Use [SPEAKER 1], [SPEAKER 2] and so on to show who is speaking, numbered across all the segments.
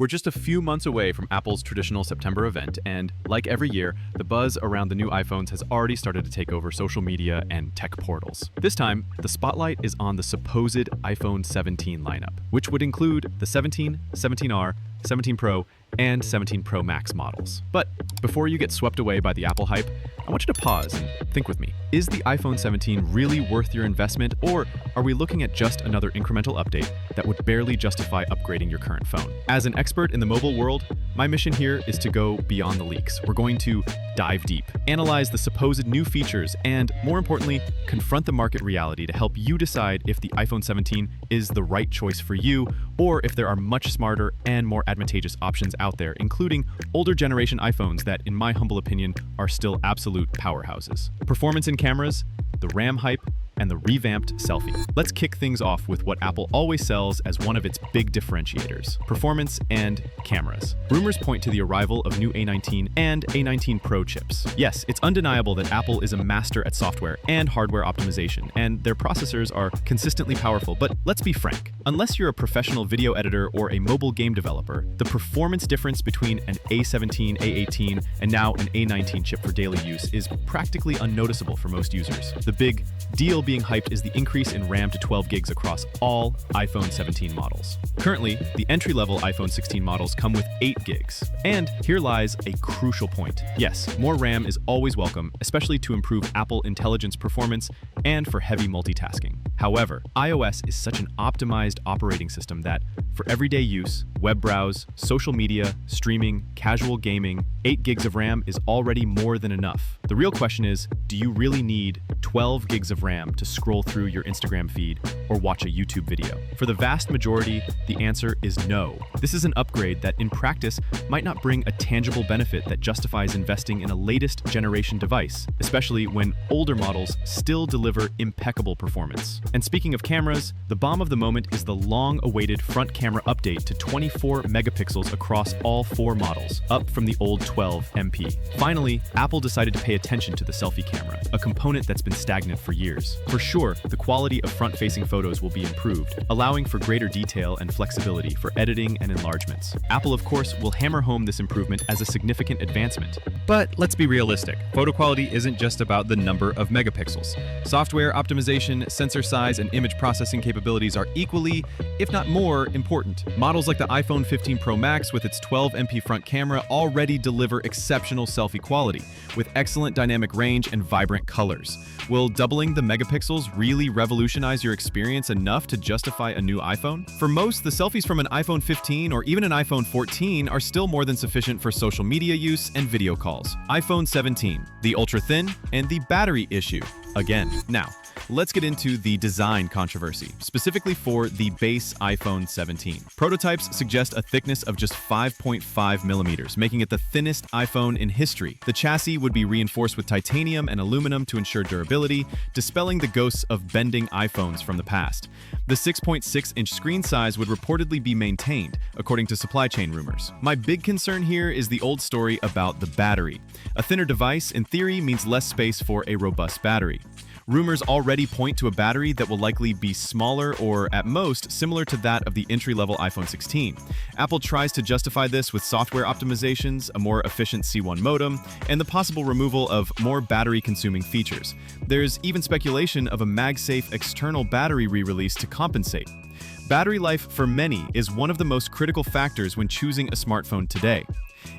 [SPEAKER 1] We're just a few months away from Apple's traditional September event, and like every year, the buzz around the new iPhones has already started to take over social media and tech portals. This time, the spotlight is on the supposed iPhone 17 lineup, which would include the 17, 17R, 17 Pro, and 17 Pro Max models. But before you get swept away by the Apple hype, I want you to pause and think with me. Is the iPhone 17 really worth your investment, or are we looking at just another incremental update that would barely justify upgrading your current phone? As an expert in the mobile world, my mission here is to go beyond the leaks. We're going to dive deep, analyze the supposed new features, and more importantly, confront the market reality to help you decide if the iPhone 17 is the right choice for you, or if there are much smarter and more advantageous options out there, including older generation iPhones that, in my humble opinion, are still absolute powerhouses. Performance in cameras, the RAM hype, and the revamped selfie. Let's kick things off with what Apple always sells as one of its big differentiators: performance and cameras. Rumors point to the arrival of new A19 and A19 Pro chips. Yes, it's undeniable that Apple is a master at software and hardware optimization, and their processors are consistently powerful, but let's be frank. Unless you're a professional video editor or a mobile game developer, the performance difference between an A17, A18, and now an A19 chip for daily use is practically unnoticeable for most users. The big deal being hyped is the increase in RAM to 12 gigs across all iPhone 17 models. Currently, the entry-level iPhone 16 models come with 8 gigs. And here lies a crucial point. Yes, more RAM is always welcome, especially to improve Apple Intelligence performance and for heavy multitasking. However, iOS is such an optimized operating system that, for everyday use, web browse, social media, streaming, casual gaming, 8 gigs of RAM is already more than enough. The real question is, do you really need 12 gigs of RAM to scroll through your Instagram feed or watch a YouTube video? For the vast majority, the answer is no. This is an upgrade that in practice might not bring a tangible benefit that justifies investing in a latest generation device, especially when older models still deliver impeccable performance. And speaking of cameras, the bomb of the moment is the long-awaited front camera update to 24 megapixels across all 4 models, up from the old 12 MP. Finally, Apple decided to pay attention to the selfie camera, a component that's been stagnant for years. For sure, the quality of front-facing photos will be improved, allowing for greater detail and flexibility for editing and enlargements. Apple, of course, will hammer home this improvement as a significant advancement.
[SPEAKER 2] But let's be realistic. Photo quality isn't just about the number of megapixels. Software optimization, sensor size, and image processing capabilities are equally, if not more, important. Models like the iPhone 15 Pro Max with its 12 MP front camera already deliver exceptional selfie quality, with excellent dynamic range and vibrant colors. Will doubling the megapixels really revolutionize your experience enough to justify a new iPhone? For most, the selfies from an iPhone 15 or even an iPhone 14 are still more than sufficient for social media use and video calls. iPhone 17, the ultra-thin, and the battery issue. Again. Now, let's get into the design controversy, specifically for the base iPhone 17. Prototypes suggest a thickness of just 5.5 millimeters, making it the thinnest iPhone in history. The chassis would be reinforced with titanium and aluminum to ensure durability, dispelling the ghosts of bending iPhones from the past. The 6.6-inch screen size would reportedly be maintained, according to supply chain rumors. My big concern here is the old story about the battery. A thinner device, in theory, means less space for a robust battery. Rumors already point to a battery that will likely be smaller or, at most, similar to that of the entry-level iPhone 16. Apple tries to justify this with software optimizations, a more efficient C1 modem, and the possible removal of more battery-consuming features. There's even speculation of a MagSafe external battery re-release to compensate. Battery life, for many, is one of the most critical factors when choosing a smartphone today.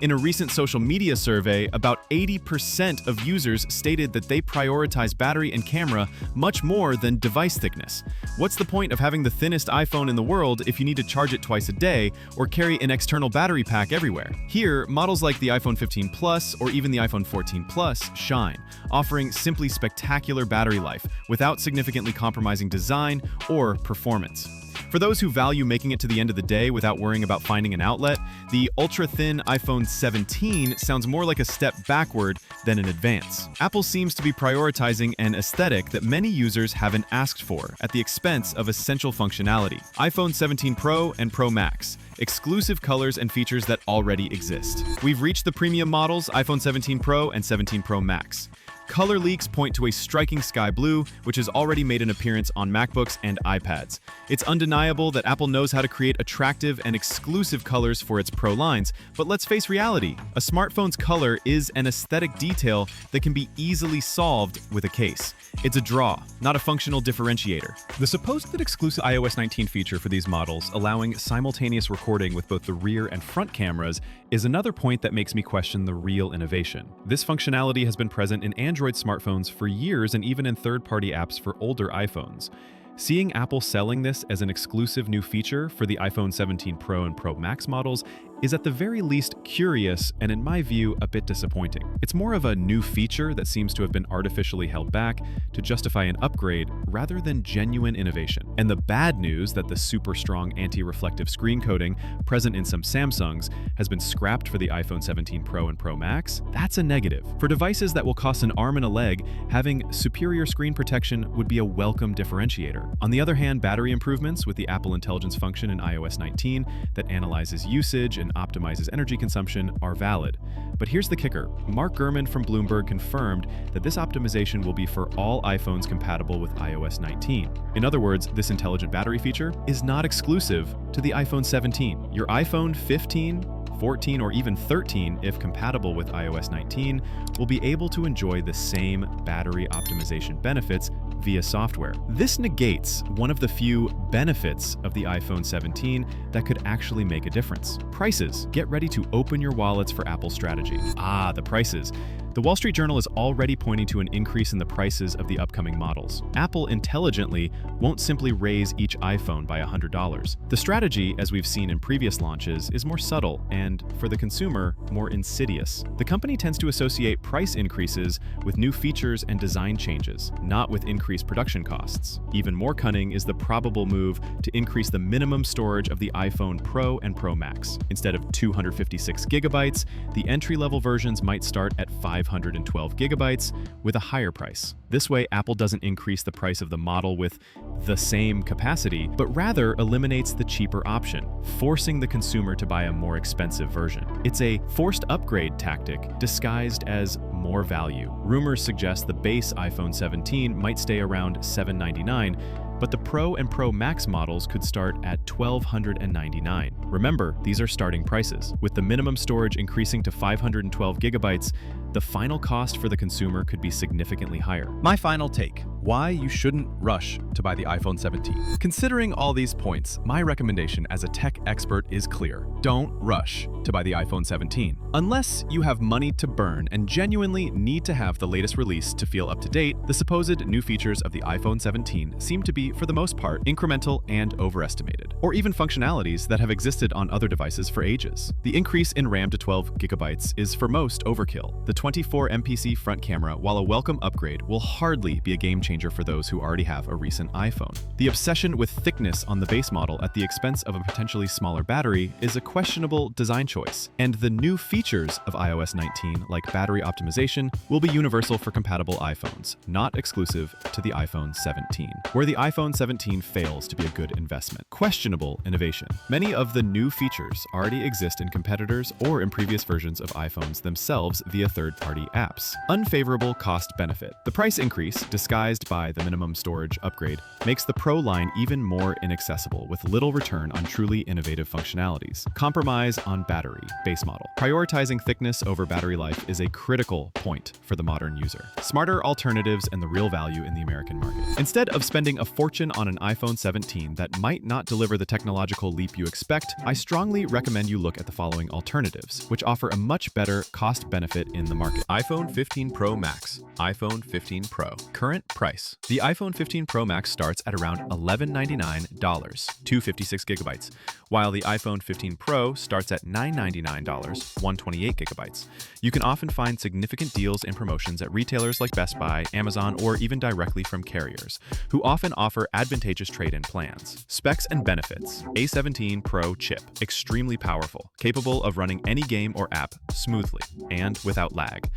[SPEAKER 2] In a recent social media survey, about 80% of users stated that they prioritize battery and camera much more than device thickness. What's the point of having the thinnest iPhone in the world if you need to charge it twice a day or carry an external battery pack everywhere? Here, models like the iPhone 15 Plus or even the iPhone 14 Plus shine, offering simply spectacular battery life without significantly compromising design or performance. For those who value making it to the end of the day without worrying about finding an outlet, the ultra-thin iPhone 17 sounds more like a step backward than an advance. Apple seems to be prioritizing an aesthetic that many users haven't asked for at the expense of essential functionality. iPhone 17 Pro and Pro Max, exclusive colors and features that already exist. We've reached the premium models, iPhone 17 Pro and 17 Pro Max. Color leaks point to a striking sky blue, which has already made an appearance on MacBooks and iPads. It's undeniable that Apple knows how to create attractive and exclusive colors for its Pro lines, but let's face reality, a smartphone's color is an aesthetic detail that can be easily solved with a case. It's a draw, not a functional differentiator. The supposed exclusive iOS 19 feature for these models, allowing simultaneous recording with both the rear and front cameras, is another point that makes me question the real innovation. This functionality has been present in Android smartphones for years and even in third-party apps for older iPhones. Seeing Apple selling this as an exclusive new feature for the iPhone 17 Pro and Pro Max models is at the very least curious and, in my view, a bit disappointing. It's more of a new feature that seems to have been artificially held back to justify an upgrade rather than genuine innovation. And the bad news that the super strong anti-reflective screen coating present in some Samsungs has been scrapped for the iPhone 17 Pro and Pro Max, that's a negative. For devices that will cost an arm and a leg, having superior screen protection would be a welcome differentiator. On the other hand, battery improvements with the Apple Intelligence function in iOS 19 that analyzes usage and optimizes energy consumption are valid. But here's the kicker. Mark Gurman from Bloomberg confirmed that this optimization will be for all iPhones compatible with iOS 19. In other words, this intelligent battery feature is not exclusive to the iPhone 17. Your iPhone 15, 14, or even 13, if compatible with iOS 19, will be able to enjoy the same battery optimization benefits via software. This negates one of the few benefits of the iPhone 17 that could actually make a difference. Prices. Get ready to open your wallets for Apple's strategy. The prices. The Wall Street Journal is already pointing to an increase in the prices of the upcoming models. Apple intelligently won't simply raise each iPhone by $100. The strategy, as we've seen in previous launches, is more subtle and, for the consumer, more insidious. The company tends to associate price increases with new features and design changes, not with increased production costs. Even more cunning is the probable move to increase the minimum storage of the iPhone Pro and Pro Max. Instead of 256 gigabytes, the entry-level versions might start at 512 gigabytes with a higher price. This way, Apple doesn't increase the price of the model with the same capacity, but rather eliminates the cheaper option, forcing the consumer to buy a more expensive version. It's a forced upgrade tactic disguised as more value. Rumors suggest the base iPhone 17 might stay around $799, but the Pro and Pro Max models could start at $1,299. Remember, these are starting prices. With the minimum storage increasing to 512 gigabytes, the final cost for the consumer could be significantly higher.
[SPEAKER 1] My final take: why you shouldn't rush to buy the iPhone 17. Considering all these points, my recommendation as a tech expert is clear. Don't rush to buy the iPhone 17. Unless you have money to burn and genuinely need to have the latest release to feel up to date, the supposed new features of the iPhone 17 seem to be, for the most part, incremental and overestimated, or even functionalities that have existed on other devices for ages. The increase in RAM to 12 gigabytes is for most overkill. The 24 MPC front camera, while a welcome upgrade, will hardly be a game changer for those who already have a recent iPhone. The obsession with thickness on the base model at the expense of a potentially smaller battery is a questionable design choice, and the new features of iOS 19, like battery optimization, will be universal for compatible iPhones, not exclusive to the iPhone 17, where the iPhone 17 fails to be a good investment. Questionable innovation. Many of the new features already exist in competitors or in previous versions of iPhones themselves via third-party apps. Unfavorable cost-benefit. The price increase, disguised by the minimum storage upgrade, makes the Pro line even more inaccessible, with little return on truly innovative functionalities. Compromise on battery, base model. Prioritizing thickness over battery life is a critical point for the modern user. Smarter alternatives and the real value in the American market. Instead of spending a fortune on an iPhone 17 that might not deliver the technological leap you expect, I strongly recommend you look at the following alternatives, which offer a much better cost-benefit in the market. iPhone 15 Pro Max, iPhone 15 Pro. Current price. The iPhone 15 Pro Max starts at around $1199, 256 gigabytes, while the iPhone 15 Pro starts at $999, 128 gigabytes. You can often find significant deals and promotions at retailers like Best Buy, Amazon, or even directly from carriers, who often offer advantageous trade-in plans. Specs and benefits. A17 Pro chip, extremely powerful, capable of running any game or app smoothly and without lag.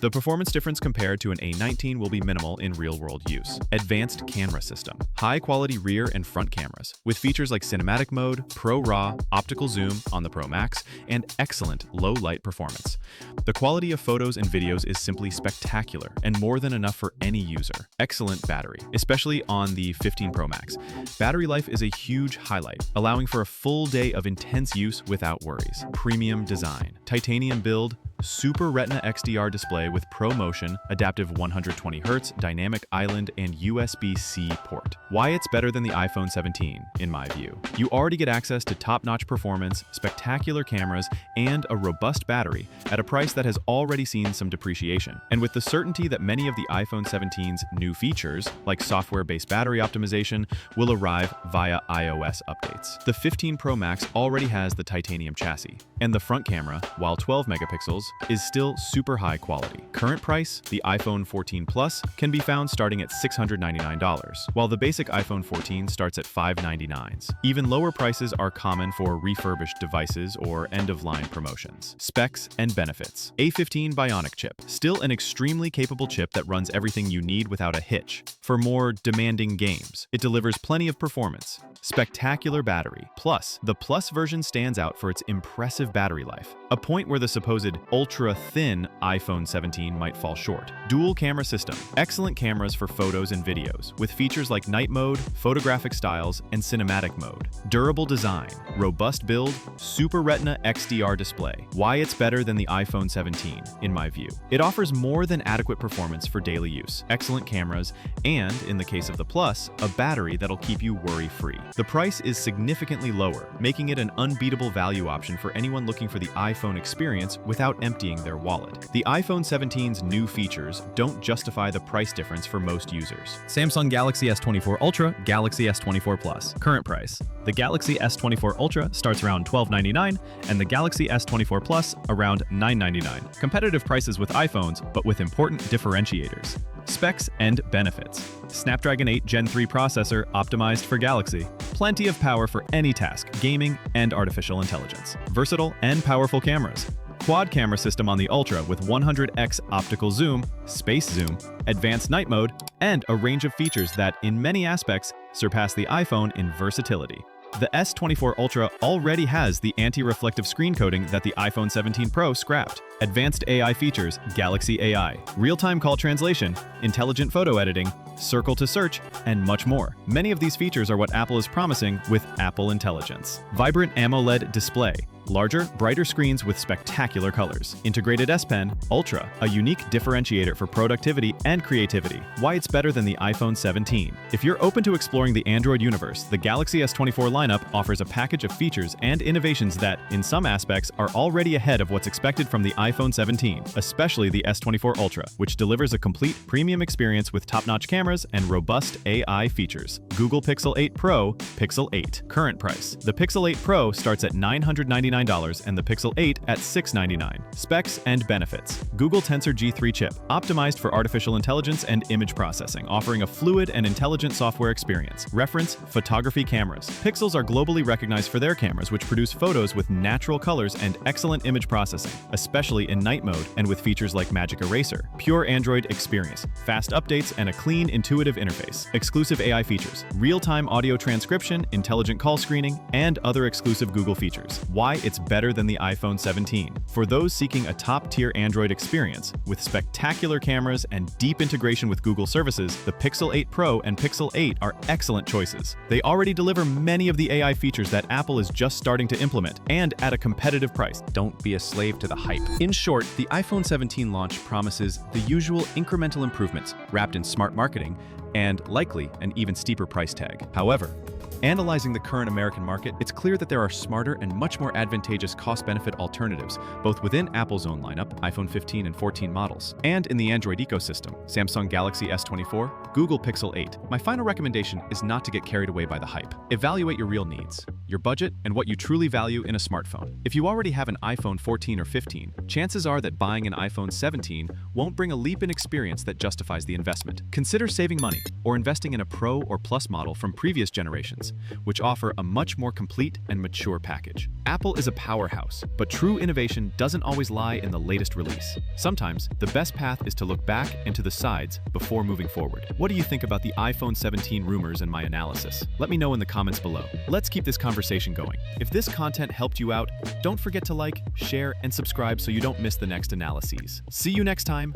[SPEAKER 2] The performance difference compared to an A19 will be minimal in real-world use. Advanced camera system. High-quality rear and front cameras, with features like cinematic mode, Pro RAW, optical zoom on the Pro Max, and excellent low-light performance. The quality of photos and videos is simply spectacular and more than enough for any user. Excellent battery, especially on the 15 Pro Max. Battery life is a huge highlight, allowing for a full day of intense use without worries. Premium design. Titanium build, Super Retina XDR display with ProMotion, adaptive 120Hz, dynamic island, and USB-C port. Why it's better than the iPhone 17, in my view. You already get access to top-notch performance, spectacular cameras, and a robust battery at a price that has already seen some depreciation. And with the certainty that many of the iPhone 17's new features, like software-based battery optimization, will arrive via iOS updates. The 15 Pro Max already has the titanium chassis, and the front camera, while 12 megapixels, is still super high quality. Current price, the iPhone 14 Plus can be found starting at $699, while the basic iPhone 14 starts at $599. Even lower prices are common for refurbished devices or end-of-line promotions. Specs and benefits. A15 Bionic chip, still an extremely capable chip that runs everything you need without a hitch. For more demanding games, it delivers plenty of performance. Spectacular battery. Plus, the Plus version stands out for its impressive battery life, a point where the supposed ultra-thin iPhone 17 might fall short. Dual camera system. Excellent cameras for photos and videos, with features like night mode, photographic styles, and cinematic mode. Durable design. Robust build. Super Retina XDR display. Why it's better than the iPhone 17, in my view. It offers more than adequate performance for daily use, excellent cameras, and, in the case of the Plus, a battery that'll keep you worry-free. The price is significantly lower, making it an unbeatable value option for anyone looking for the iPhone experience without emptying their wallet. The iPhone 17's new features don't justify the price difference for most users.
[SPEAKER 1] Samsung Galaxy S24 Ultra, Galaxy S24 Plus. Current price. The Galaxy S24 Ultra starts around $1299 and the Galaxy S24 Plus around $999. Competitive prices with iPhones, but with important differentiators. Specs and benefits. Snapdragon 8 Gen 3 processor optimized for Galaxy. Plenty of power for any task, gaming and artificial intelligence. Versatile and powerful cameras. Quad camera system on the Ultra with 100x optical zoom, space zoom, advanced night mode, and a range of features that, in many aspects, surpass the iPhone in versatility. The S24 Ultra already has the anti-reflective screen coating that the iPhone 17 Pro scrapped. Advanced AI features, Galaxy AI, real-time call translation, intelligent photo editing, circle to search, and much more. Many of these features are what Apple is promising with Apple Intelligence. Vibrant AMOLED display, larger, brighter screens with spectacular colors. Integrated S Pen, Ultra, a unique differentiator for productivity and creativity. Why it's better than the iPhone 17. If you're open to exploring the Android universe, the Galaxy S24 lineup offers a package of features and innovations that, in some aspects, are already ahead of what's expected from the iPhone 17, especially the S24 Ultra, which delivers a complete premium experience with top-notch cameras and robust AI features. Google Pixel 8 Pro, Pixel 8. Current price. The Pixel 8 Pro starts at $999 and the Pixel 8 at $699. Specs and benefits. Google Tensor G3 chip, optimized for artificial intelligence and image processing, offering a fluid and intelligent software experience. Reference, photography cameras. Pixels are globally recognized for their cameras, which produce photos with natural colors and excellent image processing, especially in night mode and with features like Magic Eraser. Pure Android experience, fast updates, and a clean, intuitive interface. Exclusive AI features, real-time audio transcription, intelligent call screening, and other exclusive Google features. Why it's better than the iPhone 17. For those seeking a top-tier Android experience, with spectacular cameras and deep integration with Google services, the Pixel 8 Pro and Pixel 8 are excellent choices. They already deliver many of the AI features that Apple is just starting to implement, and at a competitive price. Don't be a slave to the hype. In short, the iPhone 17 launch promises the usual incremental improvements, wrapped in smart marketing, and likely an even steeper price tag. However, analyzing the current American market, it's clear that there are smarter and much more advantageous cost-benefit alternatives, both within Apple's own lineup, iPhone 15 and 14 models, and in the Android ecosystem, Samsung Galaxy S24, Google Pixel 8. My final recommendation is not to get carried away by the hype. Evaluate your real needs, your budget, and what you truly value in a smartphone. If you already have an iPhone 14 or 15, chances are that buying an iPhone 17 won't bring a leap in experience that justifies the investment. Consider saving money or investing in a Pro or Plus model from previous generations. phones, which offer a much more complete and mature package. Apple is a powerhouse, but true innovation doesn't always lie in the latest release. Sometimes, the best path is to look back and to the sides before moving forward. What do you think about the iPhone 17 rumors and my analysis? Let me know in the comments below. Let's keep this conversation going. If this content helped you out, don't forget to like, share, and subscribe so you don't miss the next analyses. See you next time!